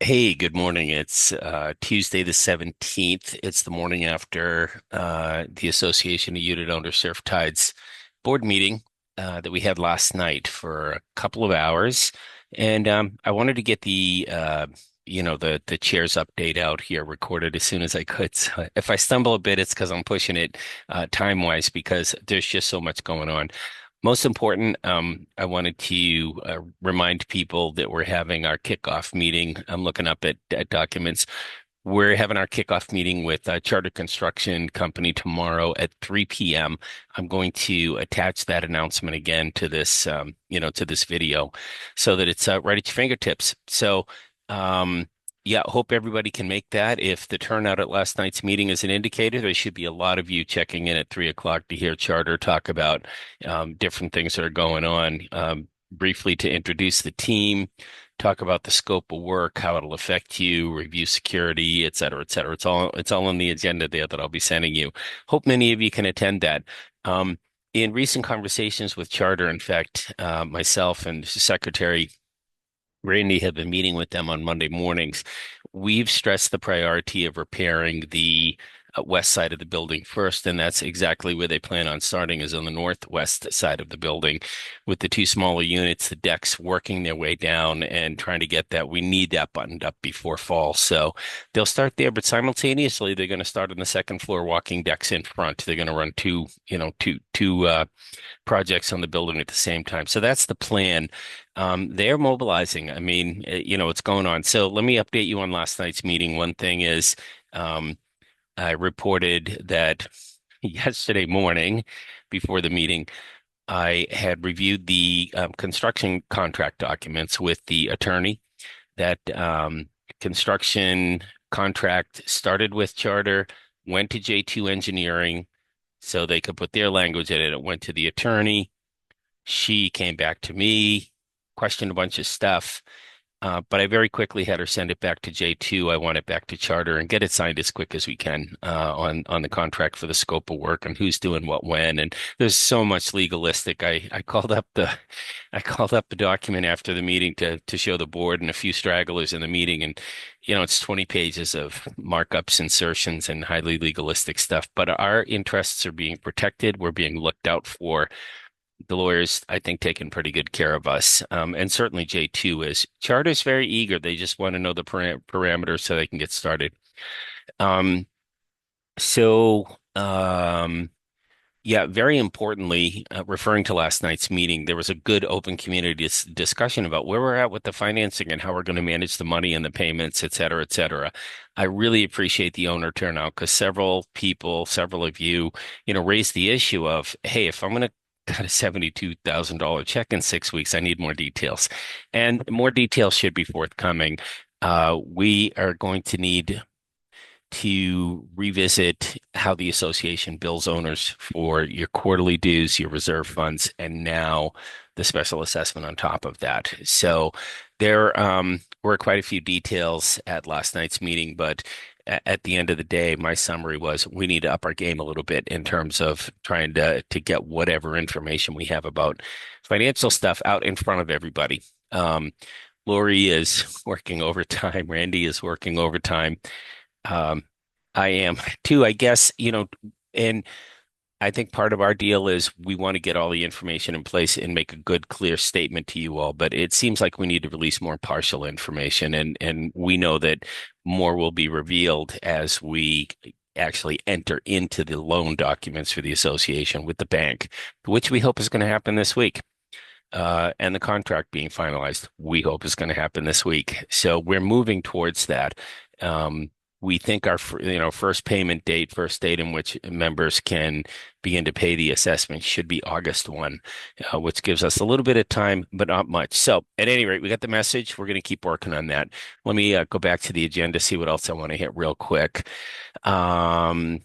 Hey, good morning. It's Tuesday the 17th. It's the morning after the Association of Unit Owner Surf Tides board meeting that we had last night for a couple of hours. And I wanted to get the chair's update out here recorded as soon as I could. So if I stumble a bit, it's because I'm pushing it time-wise because there's just so much going on. Most important, I wanted to remind people that we're having our kickoff meeting. I'm looking up at documents. We're having our kickoff meeting with Charter Construction Company tomorrow at 3 p.m. I'm going to attach that announcement again to to this video so that it's right at your fingertips. So, yeah, hope everybody can make that. If the turnout at last night's meeting is an indicator, there should be a lot of you checking in at 3 o'clock to hear Charter talk about different things that are going on. Briefly to introduce the team, talk about the scope of work, how it'll affect you, review security, et cetera, et cetera. It's all on the agenda there that I'll be sending you. Hope many of you can attend that. In recent conversations with Charter, in fact, myself and Secretary Randy have been meeting with them on Monday mornings. We've stressed the priority of repairing the west side of the building first, and that's exactly where they plan on starting, is on the northwest side of the building with the two smaller units, the decks working their way down and trying to get that. We need that buttoned up before fall. So they'll start there, but simultaneously they're going to start on the second floor walking decks in front. They're going to run two projects on the building at the same time. So that's the plan. They're mobilizing. I mean, what's going on. So let me update you on last night's meeting. One thing is, um, I reported that yesterday morning before the meeting, I had reviewed the construction contract documents with the attorney. That construction contract started with Charter, went to J2 Engineering so they could put their language in it. It went to the attorney. She came back to me, questioned a bunch of stuff, but I very quickly had her send it back to J2. I want it back to Charter and get it signed as quick as we can on the contract for the scope of work and who's doing what when. And there's so much legalistic. I called up the document after the meeting to show the board and a few stragglers in the meeting, and it's 20 pages of markups, insertions, and highly legalistic stuff. But our interests are being protected. We're being looked out for. The lawyers, I think, taking pretty good care of us. And certainly J2 is. Charter's very eager. They just want to know the parameters so they can get started. Um, so, yeah, very importantly, referring to last night's meeting, there was a good open community discussion about where we're at with the financing and how we're going to manage the money and the payments, et cetera, et cetera. I really appreciate the owner turnout because several people, several of you, raised the issue of, hey, if I'm going to got a $72,000 check in 6 weeks. I need more details. And more details should be forthcoming. We are going to need to revisit how the association bills owners for your quarterly dues, your reserve funds, and now the special assessment on top of that. So there were quite a few details at last night's meeting, but at the end of the day, my summary was we need to up our game a little bit in terms of trying to get whatever information we have about financial stuff out in front of everybody. Lori is working overtime. Randy is working overtime. Um, I am too, I guess, and I think part of our deal is we want to get all the information in place and make a good, clear statement to you all. But it seems like we need to release more partial information, and we know that more will be revealed as we actually enter into the loan documents for the association with the bank, which we hope is going to happen this week. And the contract being finalized, we hope is going to happen this week. So we're moving towards that. We think our first payment date, first date in which members can begin to pay the assessment should be August 1, which gives us a little bit of time, but not much. So at any rate, we got the message. We're going to keep working on that. Let me go back to the agenda, see what else I want to hit real quick. Um,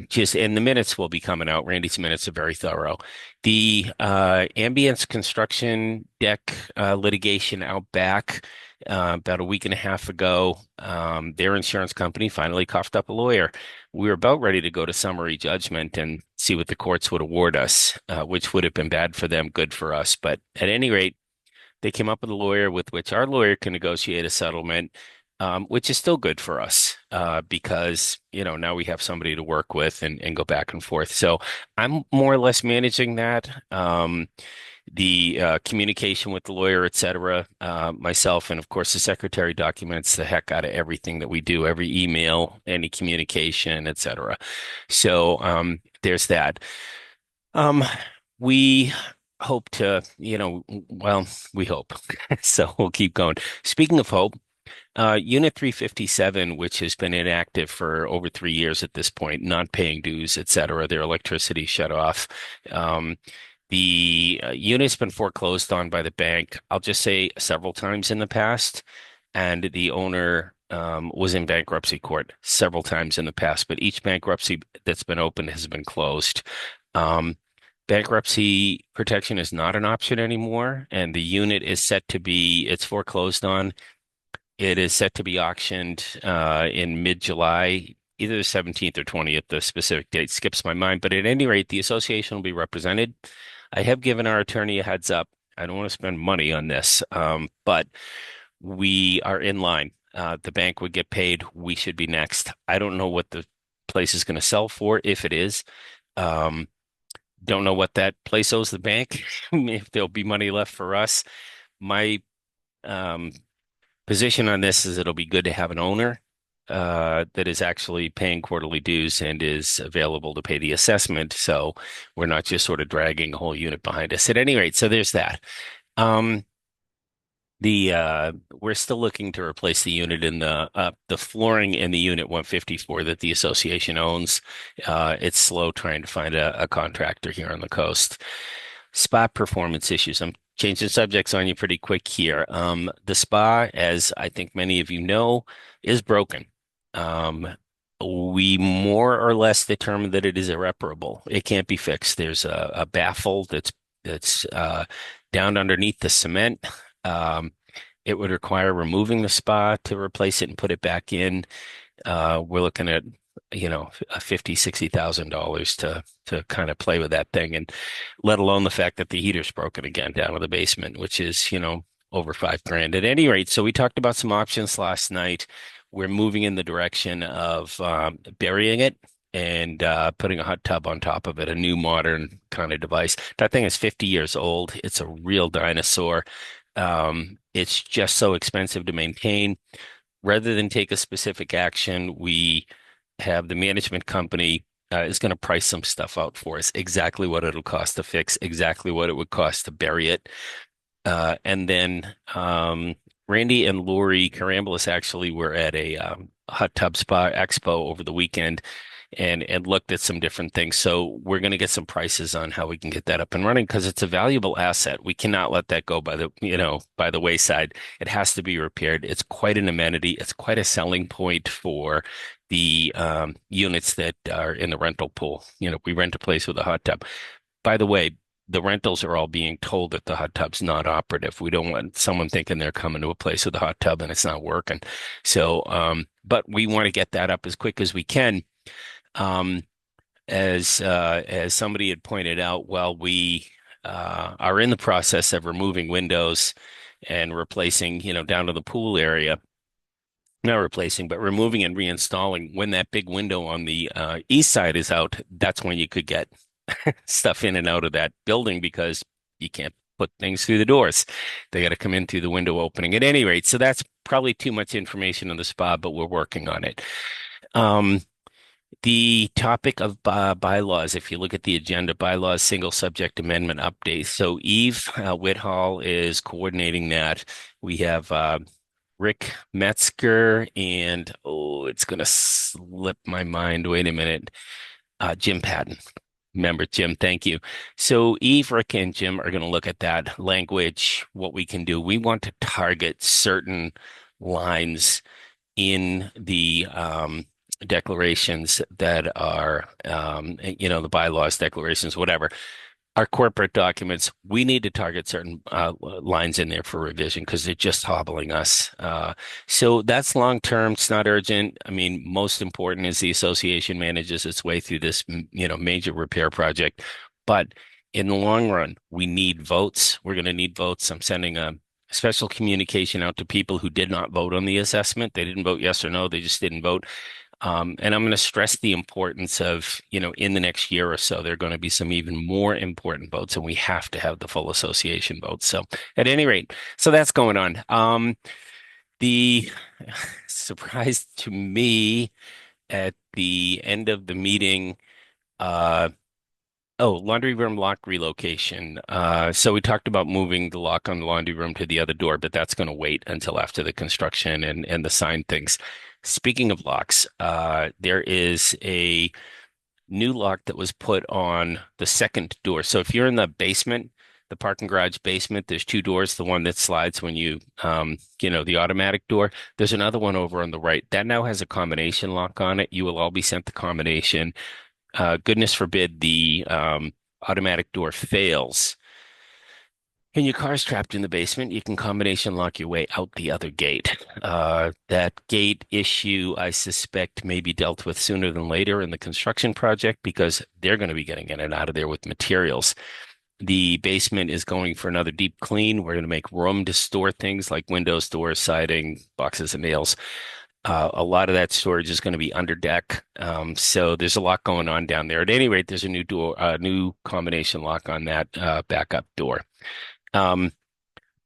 just and the minutes will be coming out. Randy's minutes are very thorough. The ambience construction deck litigation out back about a week and a half ago. Their insurance company finally coughed up a lawyer. We were about ready to go to summary judgment and see what the courts would award us, which would have been bad for them, good for us. But at any rate, They came up with a lawyer with which our lawyer can negotiate a settlement, which is still good for us because, now we have somebody to work with and go back and forth. So I'm more or less managing that. The communication with the lawyer, et cetera, myself, and of course the secretary documents the heck out of everything that we do, every email, any communication, et cetera. So there's that. Um, we hope to, well, we hope. So we'll keep going. Speaking of hope, Unit 357, which has been inactive for over 3 years at this point, not paying dues, et cetera, their electricity shut off. Um, the unit's been foreclosed on by the bank, I'll just say several times in the past, and the owner was in bankruptcy court several times in the past, but each bankruptcy that's been opened has been closed. Um, Bankruptcy protection is not an option anymore, and the unit is set to be, it's foreclosed on. It is set to be auctioned in mid-July, either the 17th or 20th. The specific date skips my mind, but at any rate, the association will be represented. I have given our attorney a heads up. I don't want to spend money on this, but we are in line. The bank would get paid. We should be next. I don't know what the place is going to sell for, if it is. Um, don't know what that place owes the bank, if there'll be money left for us. My um, position on this is it'll be good to have an owner that is actually paying quarterly dues and is available to pay the assessment. So we're not just sort of dragging a whole unit behind us. At any rate, so there's that. Um, we're still looking to replace the unit in the flooring in the unit 154 that the association owns. It's slow trying to find a contractor here on the coast. Spa performance issues. I'm changing subjects on you pretty quick here. The spa, as I think many of you know, is broken. Um, we more or less determined that it is irreparable. It can't be fixed. There's a baffle that's down underneath the cement. Um, it would require removing the spa to replace it and put it back in. We're looking at, a $50,000, $60,000 to kind of play with that thing, and let alone the fact that the heater's broken again down in the basement, which is, over $5,000. At any rate, so we talked about some options last night. We're moving in the direction of burying it and putting a hot tub on top of it, a new modern kind of device. That thing is 50 years old. It's a real dinosaur. It's just so expensive to maintain. Rather than take a specific action, we have the management company is going to price some stuff out for us, exactly what it'll cost to fix, exactly what it would cost to bury it. And then Randy and Lori Carambulis actually were at a hot tub spa expo over the weekend and looked at some different things. So we're going to get some prices on how we can get that up and running because it's a valuable asset. We cannot let that go by the wayside. It has to be repaired. It's quite an amenity. It's quite a selling point for the units that are in the rental pool. We rent a place with a hot tub. By the way, the rentals are all being told that the hot tub's not operative. We don't want someone thinking they're coming to a place with a hot tub and it's not working. So, but we want to get that up as quick as we can. Um, as somebody had pointed out, while we are in the process of removing windows and replacing, down to the pool area, not replacing, but removing and reinstalling, when that big window on the east side is out, that's when you could get stuff in and out of that building because you can't put things through the doors. They got to come in through the window opening. At any rate, so that's probably too much information on the spa, but we're working on it. The topic of bylaws, if you look at the agenda, bylaws, single subject amendment update. So Eve Whithall is coordinating that. We have Rick Metzger and, it's going to slip my mind. Wait a minute. Jim Patton. Remember, Jim, thank you. So Eve, Rick, and Jim are going to look at that language, what we can do. We want to target certain lines in the declarations that are, the bylaws, declarations, whatever, our corporate documents. We need to target certain lines in there for revision because they're just hobbling us. So that's long term. It's not urgent. I mean, most important is the association manages its way through this, major repair project. But in the long run, we need votes. We're going to need votes. I'm sending a special communication out to people who did not vote on the assessment. They didn't vote yes or no. They just didn't vote. And I'm going to stress the importance of, in the next year or so, there are going to be some even more important votes, and we have to have the full association vote. So at any rate, so that's going on. The surprise to me at the end of the meeting, uh, oh, laundry room lock relocation. So we talked about moving the lock on the laundry room to the other door, but that's going to wait until after the construction and the sign things. Speaking of locks, there is a new lock that was put on the second door. So if you're in the basement, the parking garage basement, there's two doors. The one that slides when the automatic door. There's another one over on the right that now has a combination lock on it. You will all be sent the combination. Goodness forbid the automatic door fails and your car's trapped in the basement, you can combination lock your way out the other gate. That gate issue, I suspect, may be dealt with sooner than later in the construction project because they're going to be getting in and out of there with materials. The basement is going for another deep clean. We're going to make room to store things like windows, doors, siding, boxes of nails. A lot of that storage is going to be under deck. So there's a lot going on down there. At any rate, there's a new combination lock on that backup door. Um,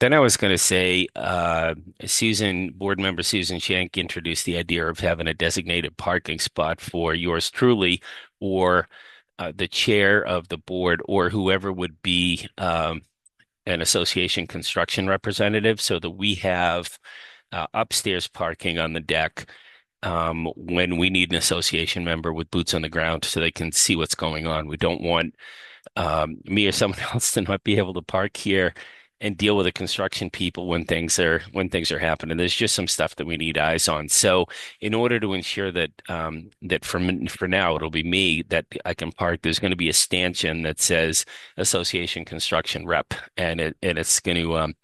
then I was going to say, board member Susan Shank introduced the idea of having a designated parking spot for yours truly, or the chair of the board, or whoever would be an association construction representative, so that we have upstairs parking on the deck when we need an association member with boots on the ground so they can see what's going on. We don't want me or someone else to not be able to park here and deal with the construction people when things are happening. There's just some stuff that we need eyes on. So in order to ensure that for now it'll be me that I can park, there's going to be a stanchion that says Association Construction Rep, and it's going to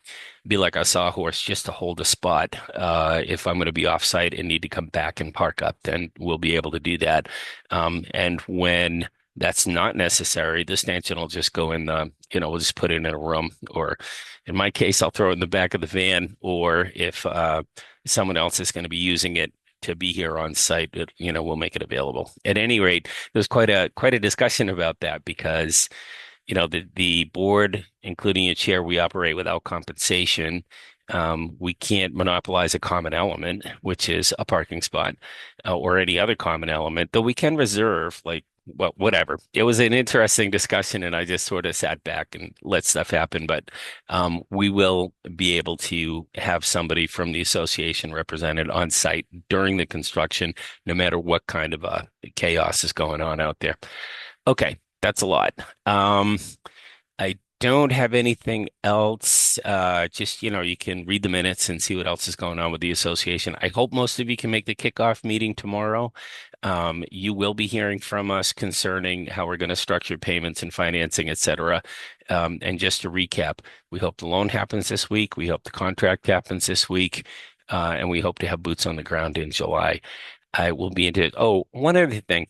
be like a sawhorse just to hold a spot. If I'm going to be off-site and need to come back and park up, then we'll be able to do that. And when that's not necessary, the stanchion will just go in we'll just put it in a room, or in my case, I'll throw it in the back of the van, or if someone else is going to be using it to be here on site, we'll make it available. At any rate, there's quite a discussion about that because the board, including a chair, we operate without compensation. We can't monopolize a common element, which is a parking spot, or any other common element, though we can reserve, well, whatever. It was an interesting discussion, and I just sort of sat back and let stuff happen. But we will be able to have somebody from the association represented on site during the construction, no matter what kind of chaos is going on out there. Okay, that's a lot. I don't have anything else. Just, you can read the minutes and see what else is going on with the association. I hope most of you can make the kickoff meeting tomorrow. You will be hearing from us concerning how we're going to structure payments and financing, et cetera. And just to recap, we hope the loan happens this week. We hope the contract happens this week. And we hope to have boots on the ground in July. I will be into it. Oh, one other thing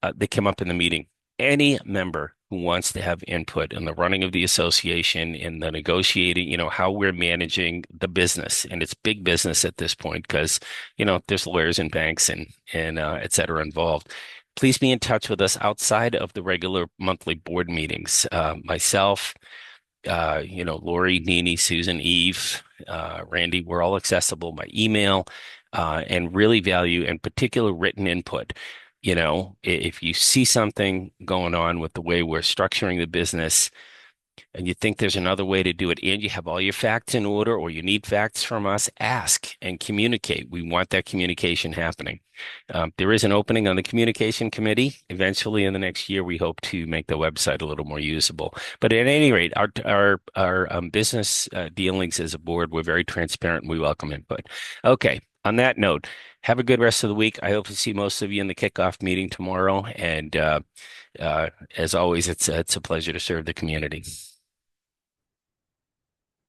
that came up in the meeting. Any member who wants to have input in the running of the association, in the negotiating, how we're managing the business, and it's big business at this point because, there's lawyers and banks and et cetera involved. Please be in touch with us outside of the regular monthly board meetings. Myself, Lori, Nini, Susan, Eve, Randy, we're all accessible by email, and really value in particular written input. If you see something going on with the way we're structuring the business and you think there's another way to do it and you have all your facts in order, or you need facts from us, ask and communicate. We want that communication happening. There is an opening on the communication committee. Eventually in the next year, we hope to make the website a little more usable. But at any rate, our business dealings as a board, we're very transparent and we welcome input. Okay. On that note, have a good rest of the week. I hope to see most of you in the kickoff meeting tomorrow. And as always, it's a pleasure to serve the community.